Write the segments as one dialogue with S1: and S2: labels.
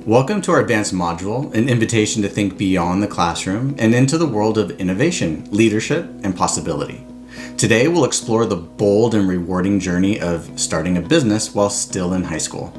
S1: Welcome to our advanced module, an invitation to think beyond the classroom and into the world of innovation, leadership, and possibility. Today, we'll explore the bold and rewarding journey of starting a business while still in high school.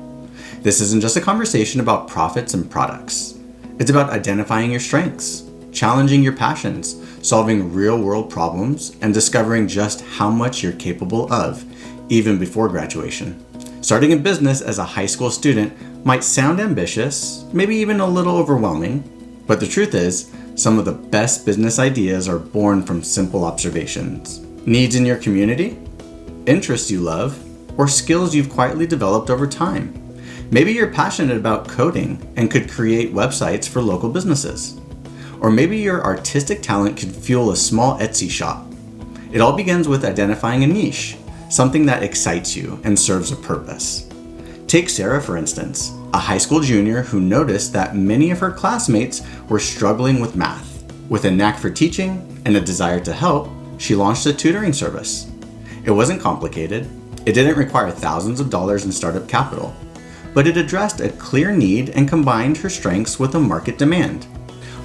S1: This isn't just a conversation about profits and products. It's about identifying your strengths, challenging your passions, solving real-world problems, and discovering just how much you're capable of, even before graduation. Starting a business as a high school student might sound ambitious, maybe even a little overwhelming, but the truth is, some of the best business ideas are born from simple observations. Needs in your community, interests you love, or skills you've quietly developed over time. Maybe you're passionate about coding and could create websites for local businesses. Or maybe your artistic talent could fuel a small Etsy shop. It all begins with identifying a niche, something that excites you and serves a purpose. Take Sarah, for instance, a high school junior who noticed that many of her classmates were struggling with math. With a knack for teaching and a desire to help, she launched a tutoring service. It wasn't complicated, it didn't require thousands of dollars in startup capital, but it addressed a clear need and combined her strengths with a market demand.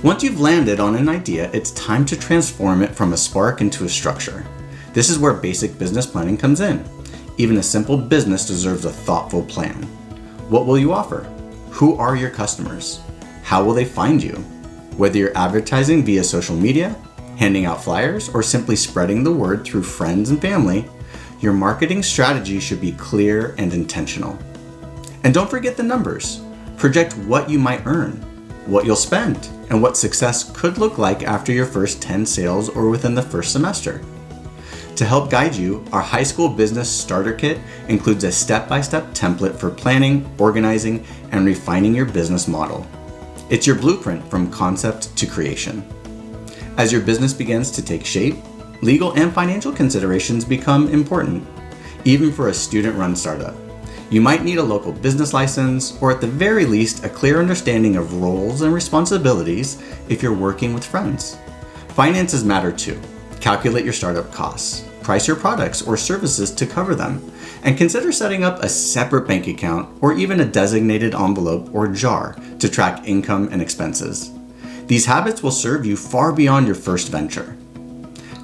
S1: Once you've landed on an idea, it's time to transform it from a spark into a structure. This is where basic business planning comes in. Even a simple business deserves a thoughtful plan. What will you offer? Who are your customers? How will they find you? Whether you're advertising via social media, handing out flyers, or simply spreading the word through friends and family, your marketing strategy should be clear and intentional. And don't forget the numbers. Project what you might earn, what you'll spend, and what success could look like after your first 10 sales or within the first semester. To help guide you, our high school business starter kit includes a step-by-step template for planning, organizing, and refining your business model. It's your blueprint from concept to creation. As your business begins to take shape, legal and financial considerations become important, even for a student-run startup. You might need a local business license, or at the very least, a clear understanding of roles and responsibilities if you're working with friends. Finances matter too. Calculate your startup costs, price your products or services to cover them, and consider setting up a separate bank account or even a designated envelope or jar to track income and expenses. These habits will serve you far beyond your first venture.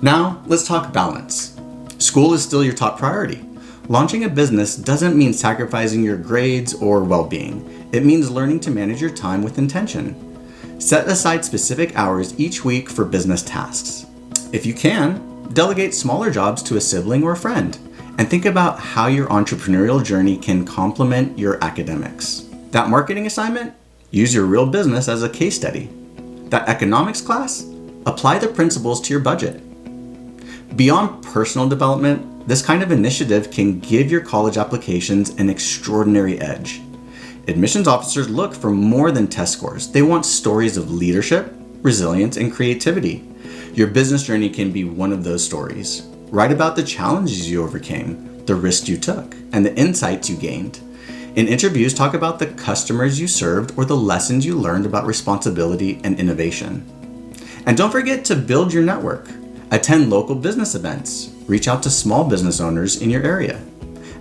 S1: Now, let's talk balance. School is still your top priority. Launching a business doesn't mean sacrificing your grades or well-being. It means learning to manage your time with intention. Set aside specific hours each week for business tasks. If you can, delegate smaller jobs to a sibling or a friend, and think about how your entrepreneurial journey can complement your academics. That marketing assignment? Use your real business as a case study. That economics class? Apply the principles to your budget. Beyond personal development, this kind of initiative can give your college applications an extraordinary edge. Admissions officers look for more than test scores. They want stories of leadership, resilience, and creativity. Your business journey can be one of those stories. Write about the challenges you overcame, the risks you took, and the insights you gained. In interviews, talk about the customers you served or the lessons you learned about responsibility and innovation. And don't forget to build your network. Attend local business events. Reach out to small business owners in your area.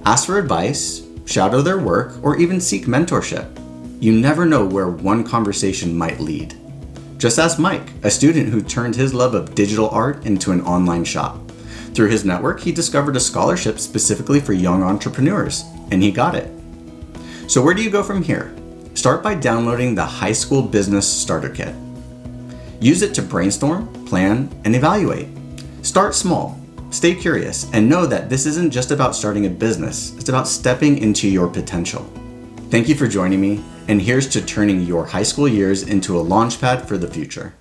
S1: Ask for advice, shadow their work, or even seek mentorship. You never know where one conversation might lead. Just ask Mike, a student who turned his love of digital art into an online shop. Through his network, he discovered a scholarship specifically for young entrepreneurs, and he got it. So where do you go from here? Start by downloading the High School Business Starter Kit. Use it to brainstorm, plan, and evaluate. Start small, stay curious, and know that this isn't just about starting a business, it's about stepping into your potential. Thank you for joining me, and here's to turning your high school years into a launchpad for the future.